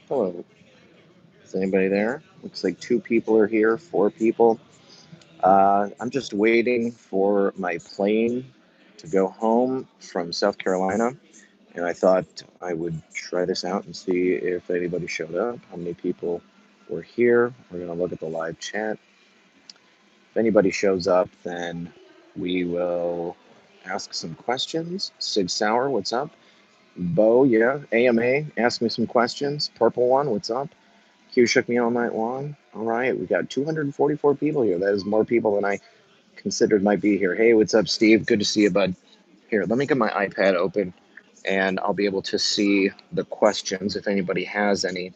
Hello. Is anybody there? Looks like 2 people are here, 4 people. I'm just waiting for my plane to go home from South Carolina, and I thought I would try this out and see if anybody showed up, how many people were here. We're going to look at the live chat. If anybody shows up, then we will ask some questions. Sig Sauer, what's up? Bo, yeah. AMA, ask me some questions. Purple One, what's up? Q shook me all night long. All right, we got 244 people here. That is more people than I considered might be here. Hey, what's up, Steve? Good to see you, bud. Here, let me get my iPad open, and I'll be able to see the questions if anybody has any.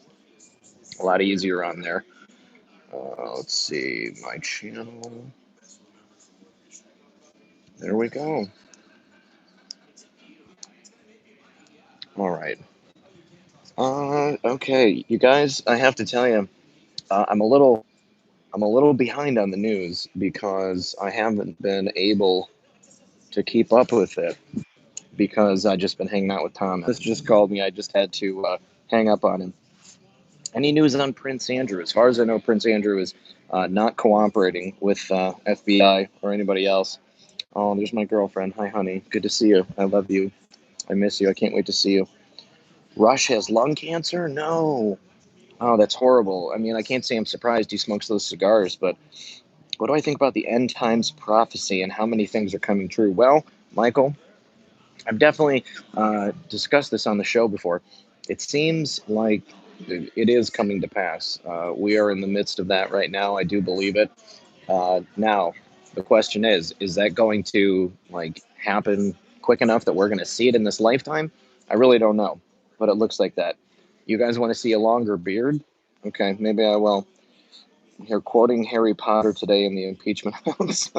A lot easier on there. Let's see, my channel. There we go. All right. Okay, you guys. I have to tell you, I'm a little behind on the news because I haven't been able to keep up with it because I just been hanging out with Thomas. This just called me. I just had to hang up on him. Any news on Prince Andrew? As far as I know, Prince Andrew is not cooperating with FBI or anybody else. Oh, there's my girlfriend. Hi, honey. Good to see you. I love you. I miss you. I can't wait to see you. Rush has lung cancer? No. Oh, that's horrible. I mean, I can't say I'm surprised he smokes those cigars, but what do I think about the end times prophecy and how many things are coming true? Well, Michael, I've definitely discussed this on the show before. It seems like it is coming to pass. We are in the midst of that right now. I do believe it. Now, the question is that going to happen quick enough that we're going to see it in this lifetime? I really don't know, but it looks like that. You guys want to see a longer beard? Okay, maybe I will. Here quoting Harry Potter today in the impeachment house.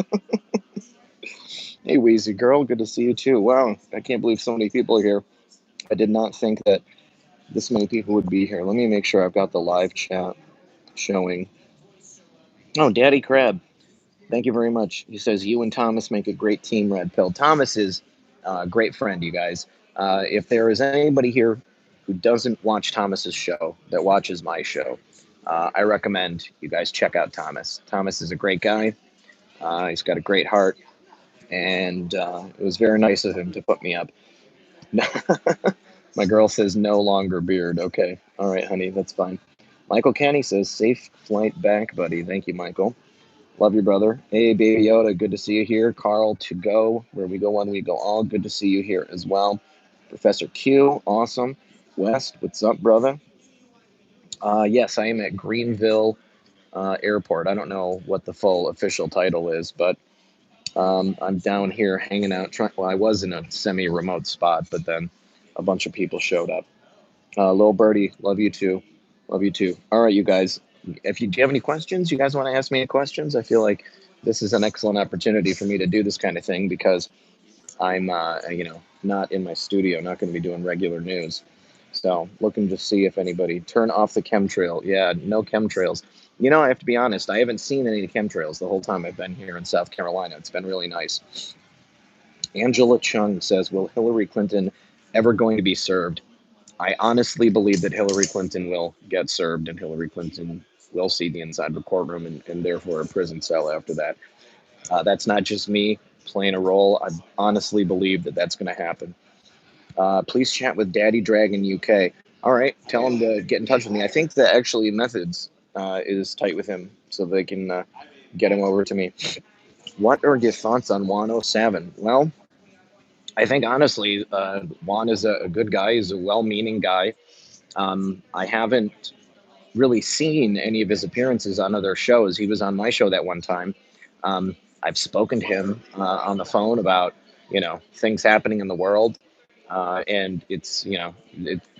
Hey, Wheezy girl, good to see you too. Wow, I can't believe so many people are here. I did not think that this many people would be here. Let me make sure I've got the live chat showing. Oh, Daddy Crab, thank you very much. He says, you and Thomas make a great team, Red Pill. Thomas is a great friend, you guys. If there is anybody here who doesn't watch Thomas's show, that watches my show, I recommend you guys check out Thomas. Thomas is a great guy. He's got a great heart, and it was very nice of him to put me up. My girl says no longer beard. Okay. All right, honey. That's fine. Michael Kenny says safe flight back, buddy. Thank you, Michael. Love you, brother. Hey, Baby Yoda. Good to see you here. Carl to go. Where we go one, we go all. Good to see you here as well. Professor Q. Awesome. West. What's up, brother? Yes, I am at Greenville Airport. I don't know what the full official title is, but I'm down here hanging out. Well, I was in a semi-remote spot, but then a bunch of people showed up. Lil Birdie, love you too. Love you too. All right, you guys. Do you have any questions? You guys want to ask me any questions? I feel like this is an excellent opportunity for me to do this kind of thing because I'm, not in my studio, not going to be doing regular news. So looking to see if anybody turn off the chemtrail. Yeah, no chemtrails. I have to be honest. I haven't seen any chemtrails the whole time I've been here in South Carolina. It's been really nice. Angela Chung says, will Hillary Clinton ever going to be served? I honestly believe that Hillary Clinton will get served and Hillary Clinton will see the inside of a courtroom and therefore a prison cell after that. That's not just me playing a role. I honestly believe that that's going to happen. Please chat with Daddy Dragon UK. All right, tell him to get in touch with me. I think that actually Methods is tight with him, so they can get him over to me. What are your thoughts on 107? Well, I think honestly, Juan is a good guy. He's a well-meaning guy. I haven't really seen any of his appearances on other shows. He was on my show that one time. I've spoken to him on the phone about, things happening in the world. And it's,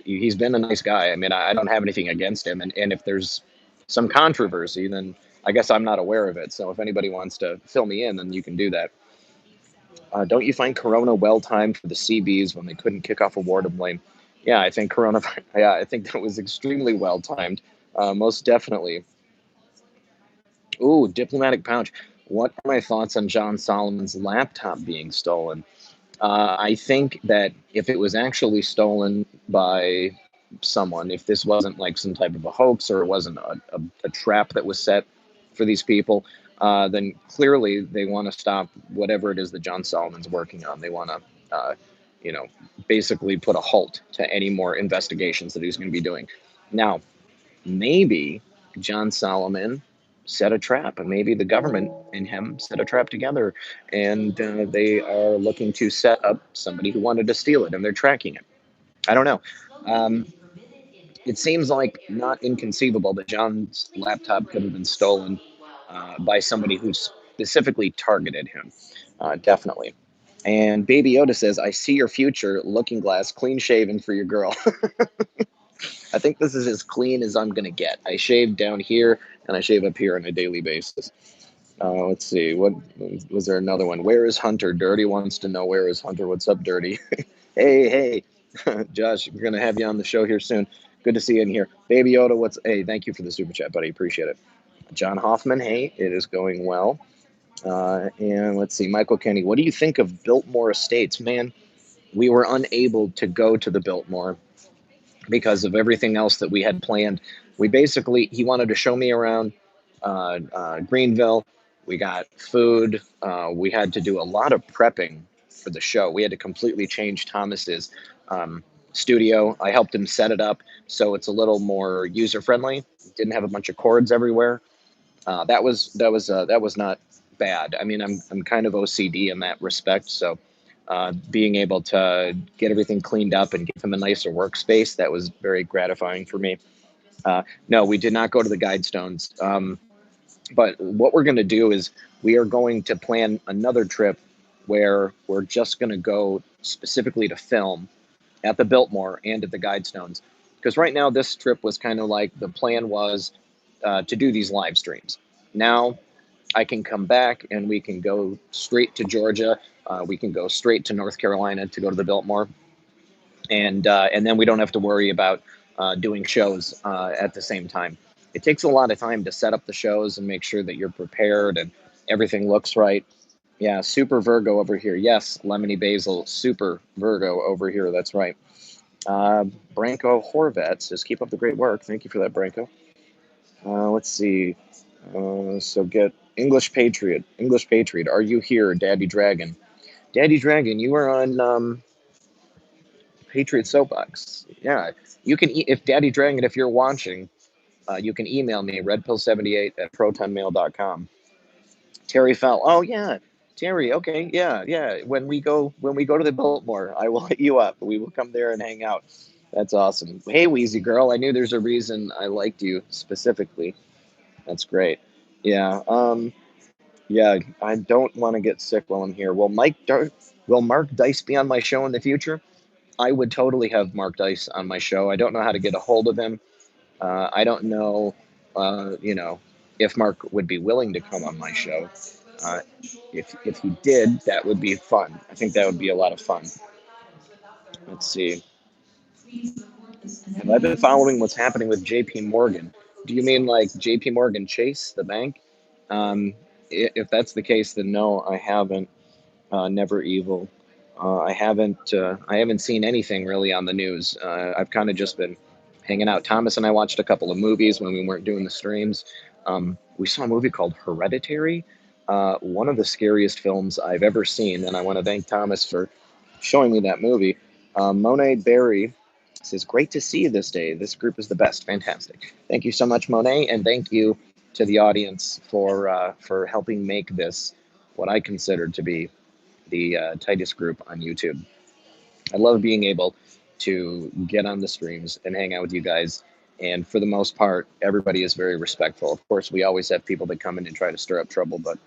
he's been a nice guy. I mean, I don't have anything against him. And if there's some controversy, then I guess I'm not aware of it. So if anybody wants to fill me in, then you can do that. Don't you find Corona well-timed for the CBs when they couldn't kick off a war to blame? Yeah, I think I think that was extremely well-timed. Most definitely. Ooh, diplomatic pouch. What are my thoughts on John Solomon's laptop being stolen? I think that if it was actually stolen by someone, if this wasn't like some type of a hoax or it wasn't a trap that was set for these people, then clearly they want to stop whatever it is that John Solomon's working on. They want to, you know, basically put a halt to any more investigations that he's going to be doing. Now, maybe John Solomon set a trap, and maybe the government and him set a trap together, and they are looking to set up somebody who wanted to steal it, and they're tracking it. I don't know. Um, it seems like not inconceivable that John's laptop could have been stolen by somebody who specifically targeted him. Definitely. And Baby Yoda says, "I see your future. Looking Glass, clean shaven for your girl." I think this is as clean as I'm gonna get. I shave down here and I shave up here on a daily basis. Let's see. What was there? Another one. Where is Hunter? Dirty wants to know where is Hunter. What's up, Dirty? Hey, Josh. We're gonna have you on the show here soon. Good to see you in here, Baby Yoda. What's? Hey, thank you for the super chat, buddy. Appreciate it. John Hoffman. Hey, it is going well. And let's see, Michael Kenny. What do you think of Biltmore Estates, man? We were unable to go to the Biltmore because of everything else that we had planned. He wanted to show me around Greenville. We got food. We had to do a lot of prepping for the show. We had to completely change Thomas's studio. I helped him set it up so it's a little more user friendly. Didn't have a bunch of cords everywhere. That was not bad. I mean, I'm kind of OCD in that respect, so being able to get everything cleaned up and give him a nicer workspace, that was very gratifying for me. No, we did not go to the Guidestones, but what we're going to do is we are going to plan another trip where we're just going to go specifically to film at the Biltmore and at the Guidestones, because right now this trip was kind of like the plan was to do these live streams. Now I can come back and we can go straight to Georgia. We can go straight to North Carolina to go to the Biltmore, and then we don't have to worry about doing shows at the same time. It takes a lot of time to set up the shows and make sure that you're prepared and everything looks right. Yeah, Super Virgo over here. Yes, Lemony Basil, Super Virgo over here. That's right. Branko Horvat says, "Keep up the great work." Thank you for that, Branko. Let's see. So get English Patriot. English Patriot, are you here, Daddy Dragon? Daddy Dragon, you are on Patriot Soapbox. Yeah, you can. If Daddy Dragon, if you're watching, you can email me redpill78@protonmail.com. Terry Fell. Oh yeah, Terry. Okay, yeah. When we go to the Biltmore, I will hit you up. We will come there and hang out. That's awesome. Hey, Wheezy girl. I knew there's a reason I liked you specifically. That's great. Yeah. Yeah. I don't want to get sick while I'm here. Will Mark Dice be on my show in the future? I would totally have Mark Dice on my show. I don't know how to get a hold of him. I don't know, if Mark would be willing to come on my show. Uh, if he did, that would be fun. I think that would be a lot of fun. Let's see. Have I been following what's happening with J.P. Morgan? Do you mean like J.P. Morgan Chase, the bank? If that's the case, then no, I haven't. Never Evil. I haven't seen anything really on the news. I've kind of just been hanging out. Thomas and I watched a couple of movies when we weren't doing the streams. We saw a movie called Hereditary, one of the scariest films I've ever seen, and I want to thank Thomas for showing me that movie. Monet Berry says, "Great to see you this day. This group is the best. Fantastic. Thank you so much, Monet, and thank you to the audience for helping make this what I consider to be the tightest group on YouTube. I love being able to get on the streams and hang out with you guys. And for the most part, everybody is very respectful. Of course, we always have people that come in and try to stir up trouble, but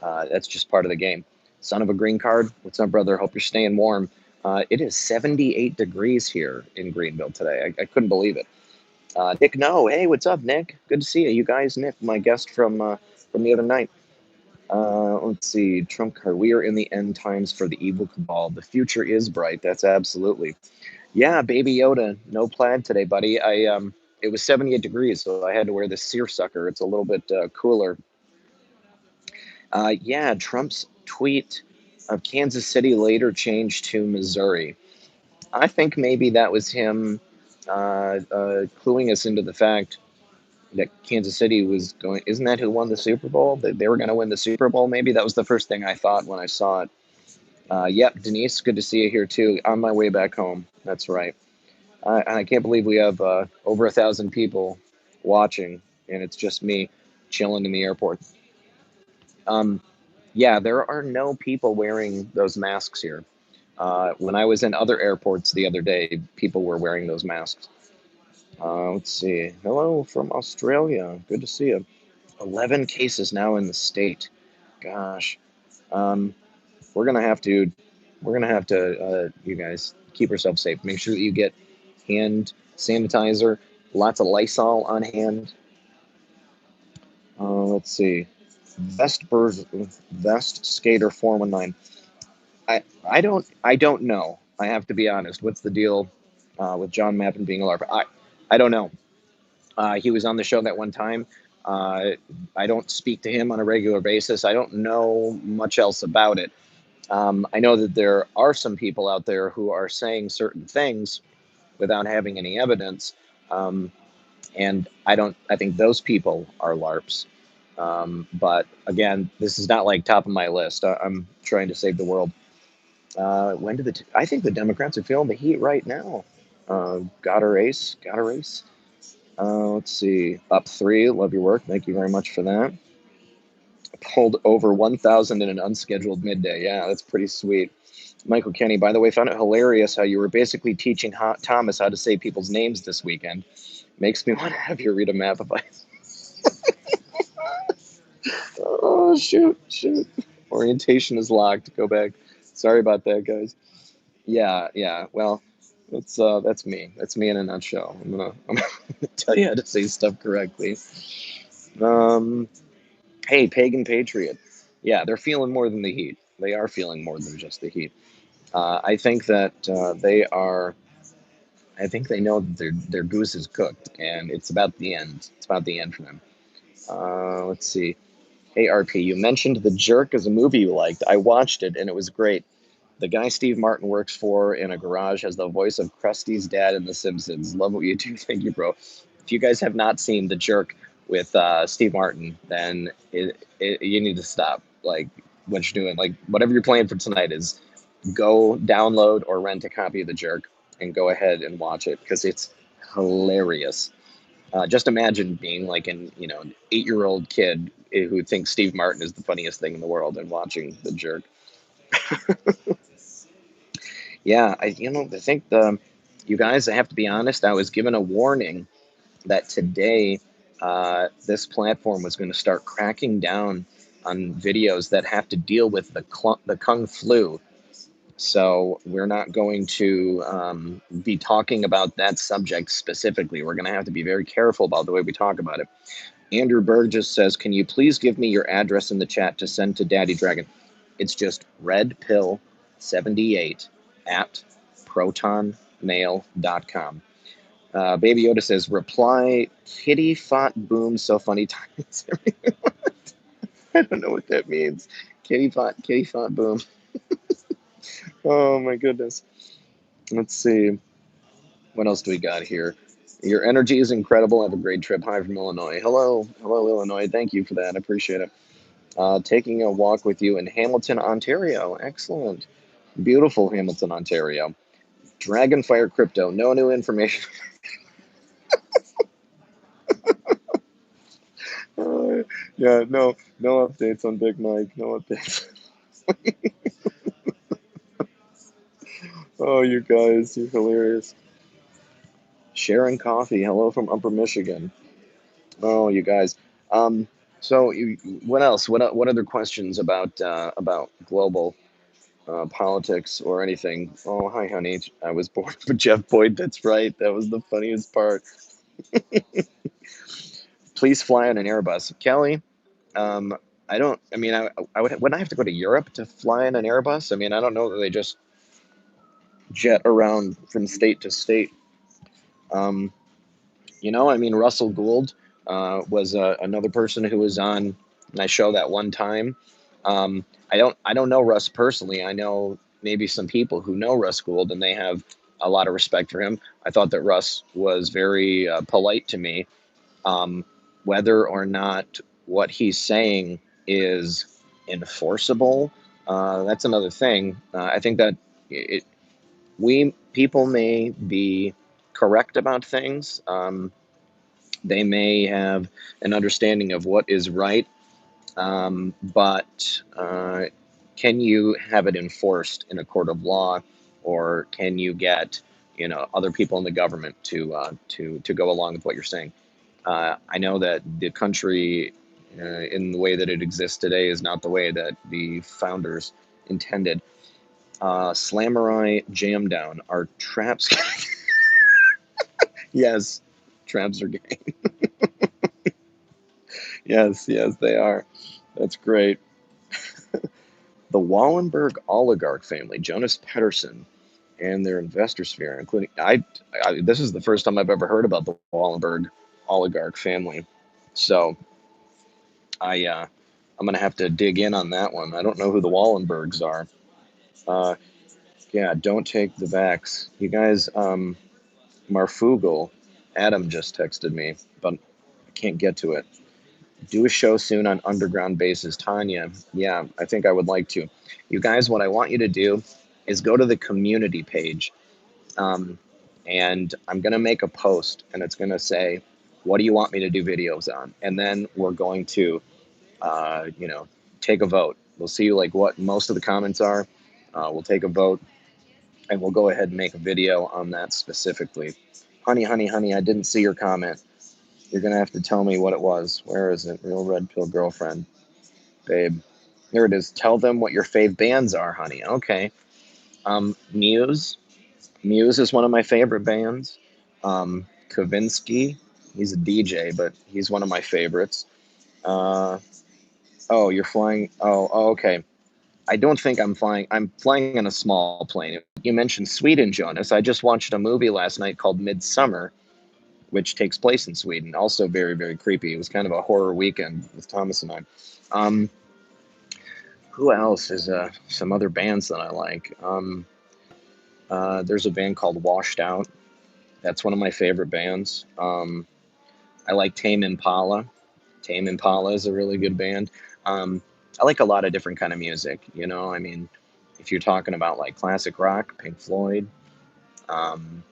that's just part of the game. Son of a green card, what's up, brother? Hope you're staying warm. It is 78 degrees here in Greenville today. I couldn't believe it. Nick, no. Hey, what's up, Nick? Good to see you. You guys, Nick, my guest from the other night. Let's see. Trump card. We are in the end times for the evil cabal. The future is bright. That's absolutely. Yeah, Baby Yoda. No plaid today, buddy. It was 78 degrees, so I had to wear this seersucker. It's a little bit cooler. Yeah, Trump's tweet Kansas City later changed to Missouri. I think maybe that was him cluing us into the fact that Kansas City was going. Isn't that who won the Super Bowl? That they were going to win the Super Bowl. Maybe that was the first thing I thought when I saw it. Yep, Denise, good to see you here too. On my way back home. That's right. I can't believe we have over 1,000 people watching, and it's just me chilling in the airport. Yeah, there are no people wearing those masks here. When I was in other airports the other day, people were wearing those masks. Let's see. Hello from Australia. Good to see you. 11 cases now in the state. Gosh. Um, we're gonna have to. You guys, keep yourself safe. Make sure that you get hand sanitizer, lots of Lysol on hand. Let's see. Vest Skater 419. I don't know. I have to be honest. What's the deal with John Mappin being a LARP? I don't know. He was on the show that one time. I don't speak to him on a regular basis. I don't know much else about it. I know that there are some people out there who are saying certain things without having any evidence, and I think those people are LARPs. But again, this is not like top of my list. I'm trying to save the world. When did I think the Democrats are feeling the heat right now. Got a race. Let's see. Up 3. Love your work. Thank you very much for that. Pulled over 1,000 in an unscheduled midday. Yeah, that's pretty sweet. Michael Kenny, by the way, found it hilarious how you were basically teaching Thomas how to say people's names this weekend. Makes me want to have you read a map of ice. Oh, shoot. Orientation is locked. Go back. Sorry about that, guys. Yeah. Well, that's me. That's me in a nutshell. I'm gonna tell you how to say stuff correctly. Hey, Pagan Patriot. Yeah, they're feeling more than the heat. They are feeling more than just the heat. I think that they are. I think they know that their goose is cooked, and it's about the end. It's about the end for them. Let's see. Hey, RP, you mentioned The Jerk as a movie you liked. I watched it, and it was great. The guy Steve Martin works for in a garage has the voice of Krusty's dad in The Simpsons. Love what you do. Thank you, bro. If you guys have not seen The Jerk with Steve Martin, then you need to stop. Like, what you're doing, like, whatever you're playing for tonight is go download or rent a copy of The Jerk and go ahead and watch it because it's hilarious. Just imagine being like an 8-year-old kid who thinks Steve Martin is the funniest thing in the world and watching The Jerk. Yeah, I think you guys, I have to be honest, I was given a warning that today this platform was going to start cracking down on videos that have to deal with the Kung Flu. So we're not going to be talking about that subject specifically. We're going to have to be very careful about the way we talk about it. Andrew Berg just says, can you please give me your address in the chat to send to Daddy Dragon? It's just redpill78 at protonmail.com. Baby Yoda says, reply, kitty fought boom, so funny times. I don't know what that means. Kitty fought boom. Oh my goodness. Let's see. What else do we got here? Your energy is incredible. Have a great trip. Hi from Illinois. Hello, Illinois. Thank you for that. I appreciate it. Taking a walk with you in Hamilton, Ontario. Excellent. Beautiful Hamilton, Ontario. Dragonfire Crypto. No new information. Yeah, no updates on Big Mike. No updates. Oh, you guys, you're hilarious. Sharon Coffee. Hello from Upper Michigan. Oh, you guys. So, what else? What other questions about global politics or anything? Oh, hi, honey. I was born for Jeff Boyd. That's right. That was the funniest part. Please fly on an Airbus, Kelly. I don't. I mean, I wouldn't I have to go to Europe to fly in an Airbus? I mean, I don't know that they just jet around from state to state. I mean, Russell Gould was another person who was on my show that one time. I don't know Russ personally. I know maybe some people who know Russ Gould, and they have a lot of respect for him. I thought that Russ was very polite to me. Whether or not what he's saying is enforceable, that's another thing. I think that we people may be correct about things. They may have an understanding of what is right, but can you have it enforced in a court of law, or can you get other people in the government to go along with what you're saying? I know that the country, in the way that it exists today, is not the way that the founders intended. Slamurai Jam Down. Are traps? Yes, traps are gay. Yes, yes, they are. That's great. The Wallenberg oligarch family, Jonas Pedersen, and their investor sphere, including this is the first time I've ever heard about the Wallenberg oligarch family. So I'm gonna have to dig in on that one. I don't know who the Wallenbergs are. Yeah, don't take the vax. You guys, Marfugal, Adam just texted me, but I can't get to it. Do a show soon on underground bases, Tanya. Yeah, I think I would like to. You guys, what I want you to do is go to the community page, and I'm gonna make a post, and it's gonna say, "What do you want me to do videos on?" And then we're going to, take a vote. We'll see like what most of the comments are. We'll take a vote, and we'll go ahead and make a video on that specifically. Honey, honey, honey, I didn't see your comment. You're gonna have to tell me what it was. Where is it? Real Red Pill Girlfriend. Babe. Here it is. Tell them what your fave bands are, honey. Okay. Muse. Muse is one of my favorite bands. Kavinsky. He's a DJ, but he's one of my favorites. Oh, you're flying. Oh, okay. I don't think I'm flying. I'm flying in a small plane. You mentioned Sweden, Jonas. I just watched a movie last night called Midsummer, which takes place in Sweden. Also very, very creepy. It was kind of a horror weekend with Thomas and I. Who else is some other bands that I like? There's a band called Washed Out. That's one of my favorite bands. I like Tame Impala. Tame Impala is a really good band. I like a lot of different kind of music. I mean, if you're talking about like classic rock, Pink Floyd, um,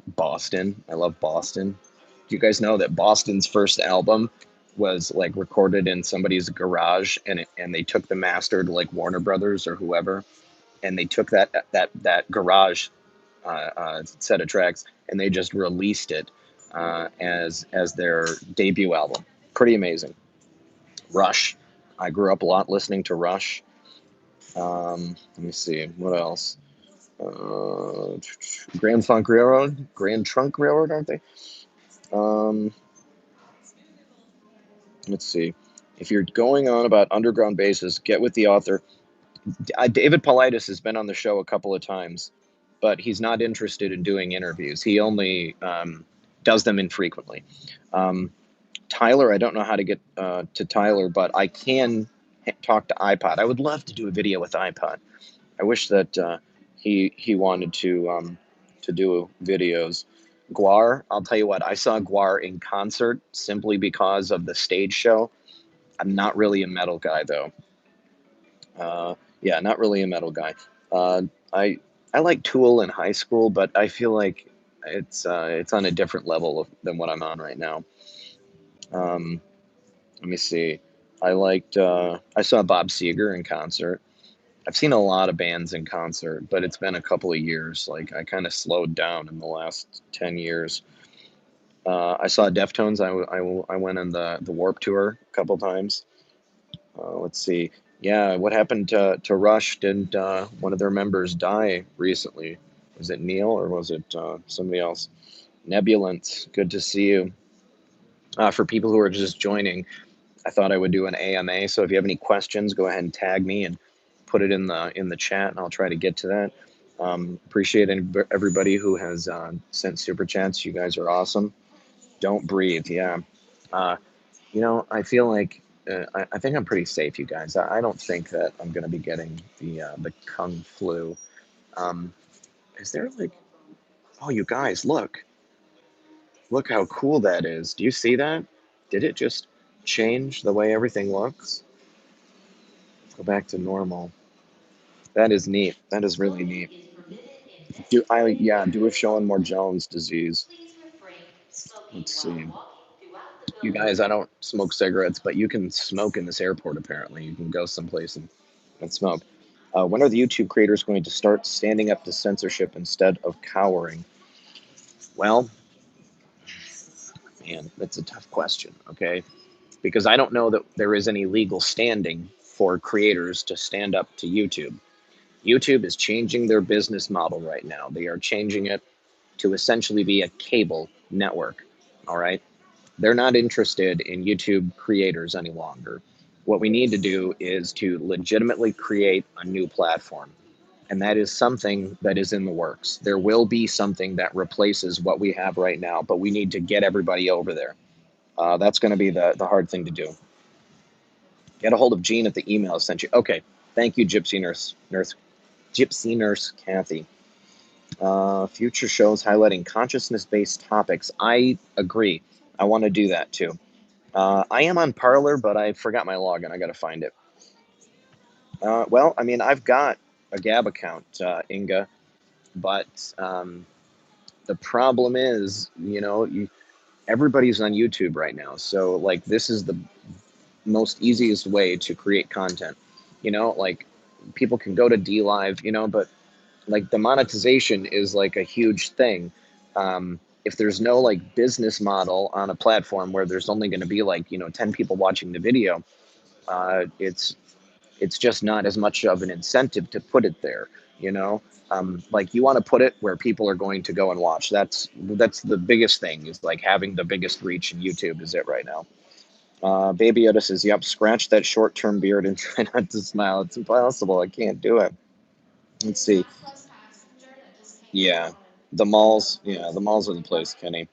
Boston. I love Boston. Do you guys know that Boston's first album was like recorded in somebody's garage, and they took the master to like Warner Brothers or whoever, and they took that garage set of tracks, and they just released it as their debut album. Pretty amazing. Rush. I grew up a lot listening to Rush. Let me see what else. Grand Funk Railroad, Grand Trunk Railroad, aren't they? Um, let's see. If you're going on about underground bases, get with the author. David Paulides has been on the show a couple of times, but he's not interested in doing interviews. He only does them infrequently. Tyler, I don't know how to get to Tyler, but I can talk to iPod. I would love to do a video with iPod. I wish that he wanted to do videos. Guar, I'll tell you what, I saw Guar in concert simply because of the stage show. I'm not really a metal guy though. Yeah, not really a metal guy. Uh, I like Tool in high school, but I feel like it's on a different level than what I'm on right now. Um, Let me see. I saw Bob Seger in concert. I've seen a lot of bands in concert, but it's been a couple of years. Like I kind of slowed down in the last 10 years. I saw Deftones. I went on the Warp Tour a couple times. Let's see. Yeah, what happened to Rush? Did one of their members die recently? Was it Neil or was it somebody else? Nebulant, good to see you. For people who are just joining, I thought I would do an AMA. So if you have any questions, go ahead and tag me and put it in the chat, and I'll try to get to that. Appreciate everybody who has sent super chats. You guys are awesome. Don't breathe. Yeah. I feel like I think I'm pretty safe, you guys. I don't think that I'm going to be getting the Kung flu. Um, is there like, oh, you guys, look how cool that is. Do you see that? Did it just change the way everything looks? Let's go back to normal. That is neat. That is really neat. Do with showing more Jones disease. Let's see. You guys, I don't smoke cigarettes, but you can smoke in this airport apparently. You can go someplace and smoke. When are the YouTube creators going to start standing up to censorship instead of cowering? Well, man, that's a tough question, okay? Because I don't know that there is any legal standing for creators to stand up to YouTube. YouTube is changing their business model right now. They are changing it to essentially be a cable network, all right? They're not interested in YouTube creators any longer. What we need to do is to legitimately create a new platform. And that is something that is in the works. There will be something that replaces what we have right now, but we need to get everybody over there. That's going to be the hard thing to do. Get a hold of Gene at the email I sent you. Okay. Thank you, Gypsy Nurse Kathy. Future shows highlighting consciousness-based topics. I agree. I want to do that too. I am on Parler, but I forgot my login. I got to find it. Well, I mean, I've got a Gab account, Inga, but the problem is, everybody's on YouTube right now. So, like, this is the most easiest way to create content. Like, people can go to DLive, but like the monetization is like a huge thing. If there's no like business model on a platform where there's only going to be like 10 people watching the video, it's just not as much of an incentive to put it there. Like you want to put it where people are going to go and watch. That's the biggest thing, is like having the biggest reach in YouTube is it right now. Baby Yoda says, yep, scratch that short-term beard and try not to smile. It's impossible. I can't do it. Let's see. Yeah, the malls. Yeah, the malls are the place, Kenny.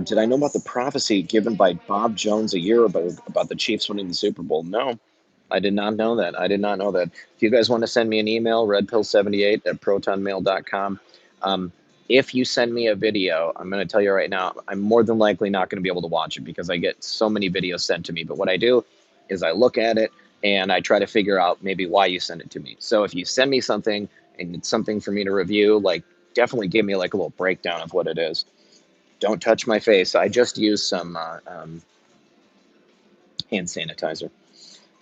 Did I know about the prophecy given by Bob Jones a year about the Chiefs winning the Super Bowl? No, I did not know that. I did not know that. If you guys want to send me an email, redpill78@protonmail.com. If you send me a video, I'm going to tell you right now, I'm more than likely not going to be able to watch it because I get so many videos sent to me. But what I do is I look at it and I try to figure out maybe why you send it to me. So if you send me something and it's something for me to review, like definitely give me like a little breakdown of what it is. Don't touch my face. I just used some hand sanitizer.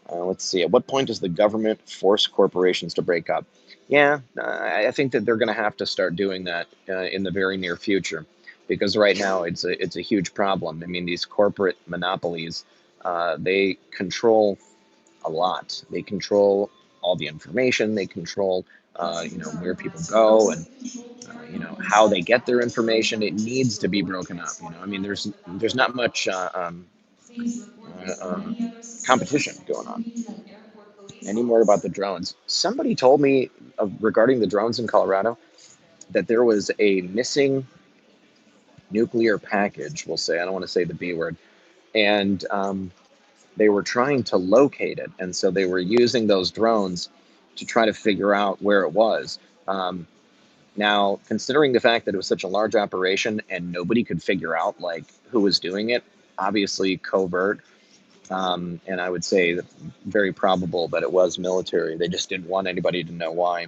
Let's see. At what point does the government force corporations to break up? Yeah, I think that they're going to have to start doing that in the very near future, because right now it's a huge problem. I mean, these corporate monopolies, they control a lot. They control all the information. They control, where people go and how they get their information. It needs to be broken up. I mean, there's not much uh, competition going on. Any more about the drones? Somebody told me regarding the drones in Colorado that there was a missing nuclear package. We'll say, I don't want to say the B word, and they were trying to locate it, and so they were using those drones to try to figure out where it was. Um, Now, considering the fact that it was such a large operation and nobody could figure out like who was doing it, obviously covert, and I would say that very probable that it was military. They just didn't want anybody to know why.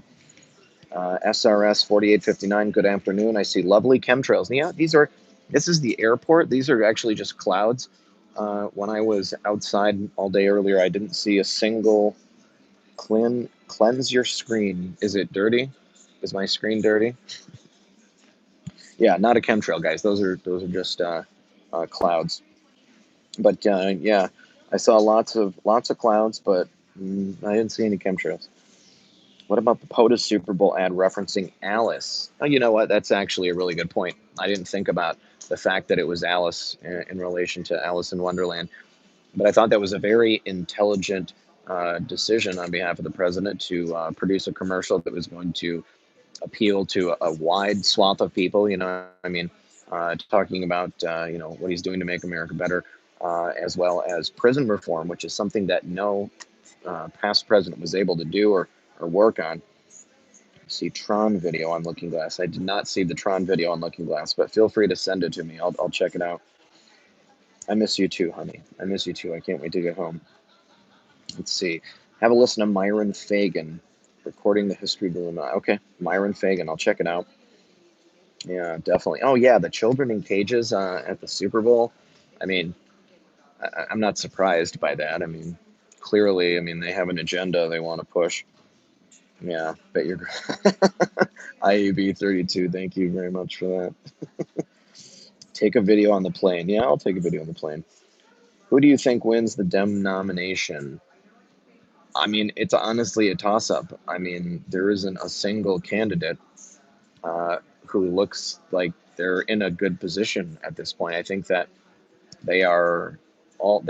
SRS 4859. Good afternoon. I see lovely chemtrails. Yeah, This is the airport. These are actually just clouds. When I was outside all day earlier, I didn't see a single cleanse your screen. Is it dirty? Is my screen dirty? Yeah, not a chemtrail, guys. Those are just clouds. But yeah, I saw lots of clouds, but I didn't see any chemtrails. What about the POTUS Super Bowl ad referencing Alice? Oh, you know what? That's actually a really good point. I didn't think about the fact that it was Alice in relation to Alice in Wonderland, but I thought that was a very intelligent decision on behalf of the president to produce a commercial that was going to appeal to a wide swath of people. I mean, talking about what he's doing to make America better. as well as prison reform, which is something that no past president was able to do or work on. See Tron video on Looking Glass. I did not see the Tron video on Looking Glass, but feel free to send it to me. I'll check it out. I miss you too, honey. I miss you too. I can't wait to get home. Let's see. Have a listen to Myron Fagan, Recording the History of the Illuminati. Okay, Myron Fagan. I'll check it out. Yeah, definitely. Oh, yeah, the children in cages at the Super Bowl. I mean, I'm not surprised by that. I mean, clearly, I mean, they have an agenda they want to push. Yeah, bet you're IAB 32. Thank you very much for that. Take a video on the plane. Yeah, I'll take a video on the plane. Who do you think wins the Dem nomination? I mean, it's honestly a toss-up. I mean, there isn't a single candidate who looks like they're in a good position at this point. I think that they're all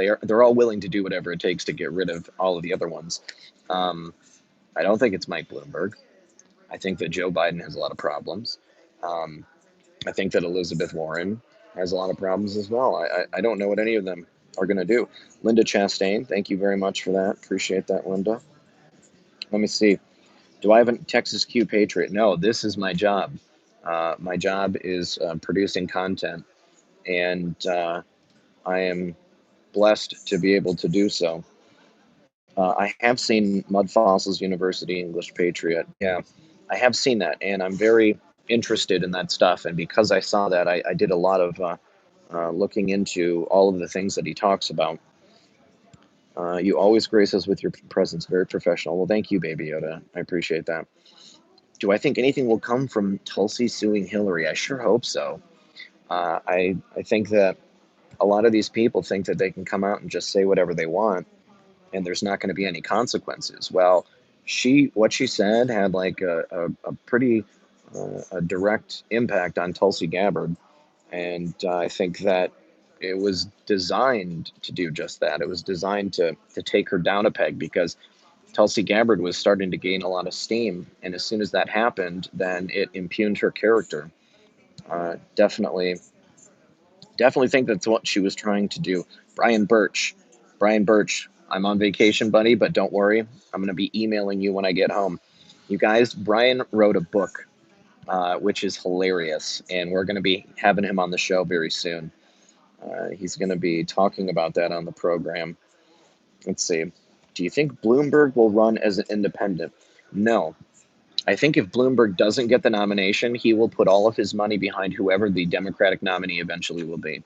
willing to do whatever it takes to get rid of all of the other ones. I don't think it's Mike Bloomberg. I think that Joe Biden has a lot of problems. I think that Elizabeth Warren has a lot of problems as well. I don't know what any of them are going to do. Linda Chastain, thank you very much for that. Appreciate that, Linda. Let me see. Do I have a Texas Q Patriot? No, this is my job. My job is producing content, and I am blessed to be able to do so. I have seen Mud Fossils University English Patriot. Yeah, I have seen that, and I'm very interested in that stuff. And because I saw that, I did a lot of looking into all of the things that he talks about. You always grace us with your presence, very professional. Well, thank you, Baby Yoda. I appreciate that. Do I think anything will come from Tulsi suing Hillary? I sure hope so. I think that a lot of these people think that they can come out and just say whatever they want, and there's not going to be any consequences. Well, what she said had like a pretty a direct impact on Tulsi Gabbard, and I think that it was designed to do just that. It was designed to take her down a peg, because Tulsi Gabbard was starting to gain a lot of steam, and as soon as that happened, then it impugned her character. Definitely think that's what she was trying to do. Brian Birch, I'm on vacation, buddy, but don't worry. I'm going to be emailing you when I get home. You guys, Brian wrote a book, which is hilarious, and we're going to be having him on the show very soon. He's going to be talking about that on the program. Let's see. Do you think Bloomberg will run as an independent? No. I think if Bloomberg doesn't get the nomination, he will put all of his money behind whoever the Democratic nominee eventually will be.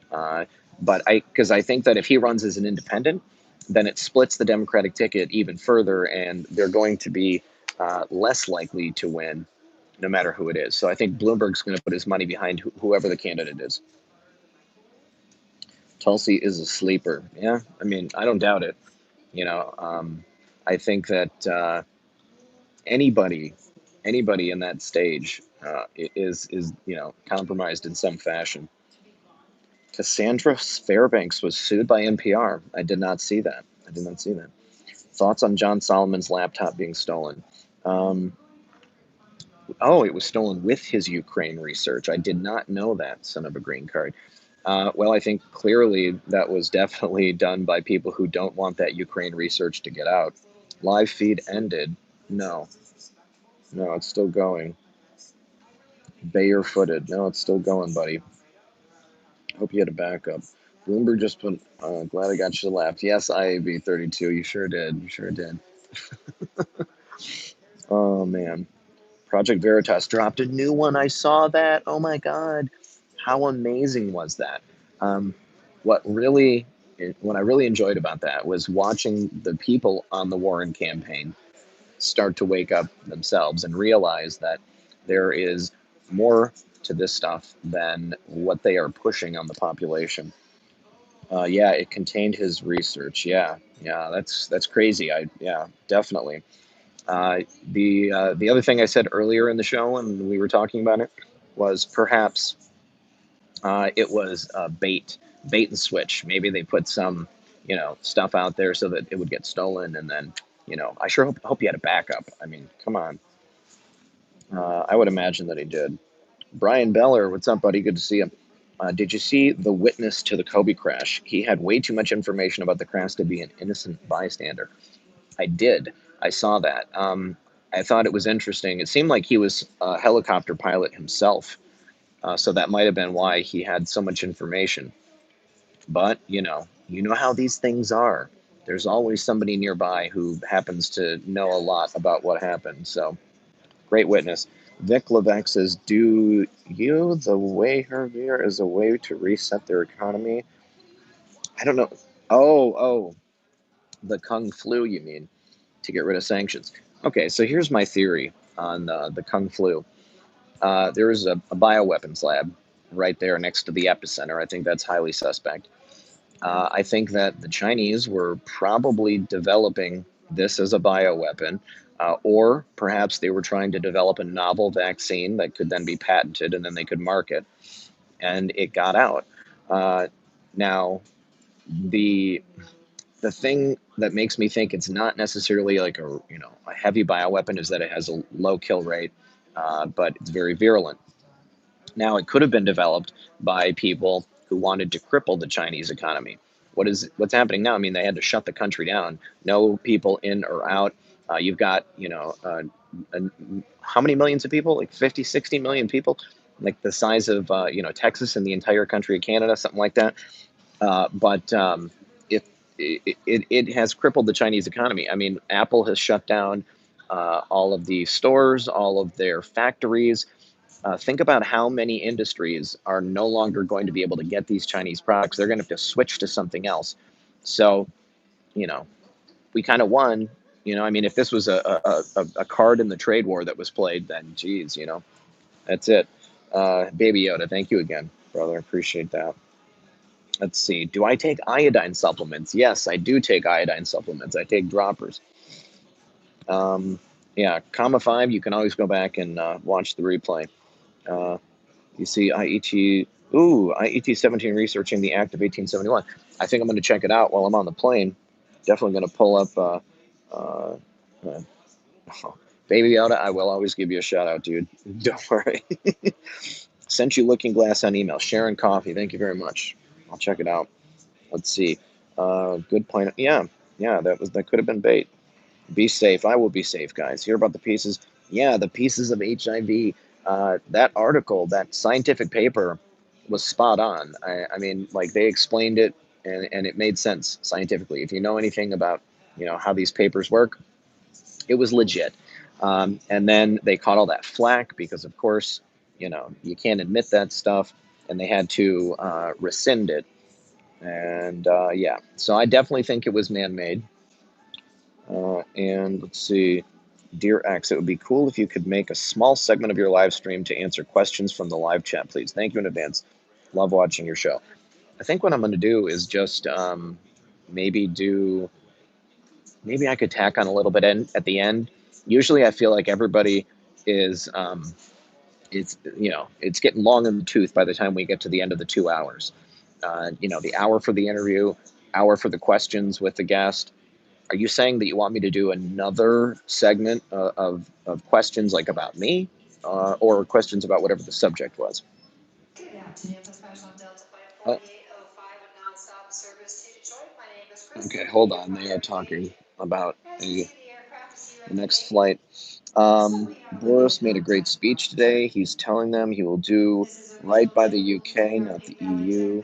Because I think that if he runs as an independent, then it splits the Democratic ticket even further, and they're going to be less likely to win, no matter who it is. So I think Bloomberg's going to put his money behind whoever the candidate is. Tulsi is a sleeper. Yeah, I mean, I don't doubt it. I think that anybody in that stage is compromised in some fashion. Cassandra Fairbanks was sued by NPR. I did not see that. Thoughts on John Solomon's laptop being stolen? It was stolen with his Ukraine research. I did not know that, son of a green card. Well, I think clearly that was definitely done by people who don't want that Ukraine research to get out. Live feed ended. No, it's still going. Bayer-footed. No, it's still going, buddy. Hope you had a backup. Bloomberg just put, glad I got you to laugh. Yes, IAB 32. You sure did. Oh, man. Project Veritas dropped a new one. I saw that. Oh, my God. How amazing was that? What I really enjoyed about that was watching the people on the Warren campaign start to wake up themselves and realize that there is more to this stuff than what they are pushing on the population. Yeah, it contained his research. Yeah, that's crazy. Definitely. The other thing I said earlier in the show when we were talking about it was perhaps it was bait and switch. Maybe they put some stuff out there so that it would get stolen, and then I sure hope you had a backup. I mean, come on. I would imagine that he did. Brian Beller, what's up, buddy? Good to see you. Did you see the witness to the Kobe crash? He had way too much information about the crash to be an innocent bystander. I did. I saw that. I thought it was interesting. It seemed like he was a helicopter pilot himself, so that might have been why he had so much information. But you know how these things are. There's always somebody nearby who happens to know a lot about what happened. So great witness. Vic Levesque says, "Do you the way her veer is a way to reset their economy?" I don't know. Oh, the Kung flu, you mean, to get rid of sanctions? Okay, so here's my theory on the Kung flu. There is a bioweapons lab right there next to the epicenter. I think that's highly suspect. I think that the Chinese were probably developing this as a bioweapon, or perhaps they were trying to develop a novel vaccine that could then be patented and then they could market, and it got out. Now, the the thing that makes me think it's not necessarily like a heavy bioweapon is that it has a low kill rate, but it's very virulent. Now, it could have been developed by people who wanted to cripple the Chinese economy. What's happening now? I mean, they had to shut the country down. No people in or out. You've got, how many millions of people? Like 50, 60 million people, like the size of, Texas and the entire country of Canada, something like that. But if it has crippled the Chinese economy. I mean, Apple has shut down all of the stores, all of their factories. Think about how many industries are no longer going to be able to get these Chinese products. They're going to have to switch to something else. So, you know, we kind of won. I mean, if this was a card in the trade war that was played, then geez, that's it. Baby Yoda, thank you again, brother. Appreciate that. Let's see. Do I take iodine supplements? Yes, I do take iodine supplements. I take droppers. Yeah, comma 5, you can always go back and watch the replay. You see IET 17 researching the Act of 1871. I think I'm going to check it out while I'm on the plane. Definitely going to pull up uh, uh, Baby Yoda. I will always give you a shout out, dude. Don't worry. Sent you Looking Glass on email. Sharon Coffee, thank you very much. I'll check it out. Let's see. Good point. Yeah, that could have been bait. Be safe. I will be safe, guys. Hear about the pieces. Yeah, the pieces of HIV. That article, that scientific paper, was spot on. I mean, like they explained it, and it made sense scientifically. If you know anything about, how these papers work, it was legit. And then they caught all that flack because, of course, you can't admit that stuff, and they had to rescind it. And yeah, so I definitely think it was man-made. And let's see. Dear X, it would be cool if you could make a small segment of your live stream to answer questions from the live chat, please. Thank you in advance. Love watching your show. I think what I'm going to do is just maybe do, maybe I could tack on a little bit at the end. Usually I feel like everybody is, it's getting long in the tooth by the time we get to the end of the 2 hours. The hour for the interview, hour for the questions with the guest. Are you saying that you want me to do another segment of questions like about me, or questions about whatever the subject was? Uh, okay, hold on. They are talking about the next flight. Boris made a great speech today. He's telling them he will do right by the UK, not the EU.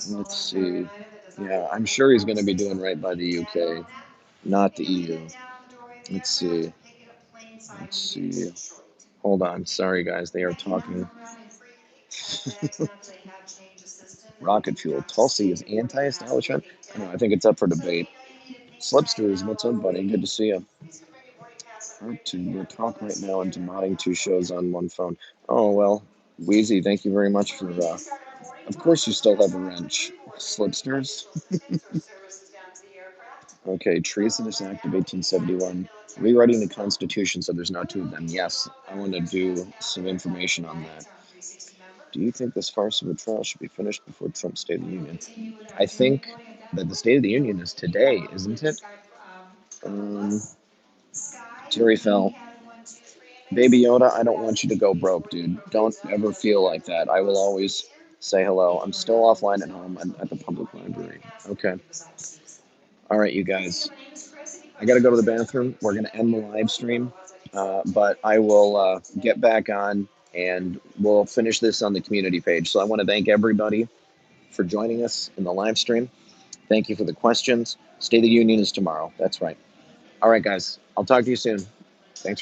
Let's see. Yeah, I'm sure he's going to be doing right by the UK, not the EU. Let's see. Let's see. Hold on. Sorry, guys. They are talking. Rocket fuel. Tulsi is anti-establishment. I don't know. I think it's up for debate. Slipsters, what's up, buddy? Good to see you. We're talking right now into modding 2 shows on 1 phone. Oh, well. Wheezy, thank you very much for of course you still have a wrench. Slipsters. Okay, treasonous act of 1871. Rewriting the Constitution so there's no 2 of them. Yes, I want to do some information on that. Do you think this farce of a trial should be finished before Trump's State of the Union? I think that the State of the Union is today, isn't it? Terry fell. Baby Yoda, I don't want you to go broke, dude. Don't ever feel like that. I will always say hello. I'm still offline at home at the public library. Okay. All right, you guys. I got to go to the bathroom. We're going to end the live stream, but I will get back on and we'll finish this on the community page. So I want to thank everybody for joining us in the live stream. Thank you for the questions. State of the Union is tomorrow. That's right. All right, guys. I'll talk to you soon.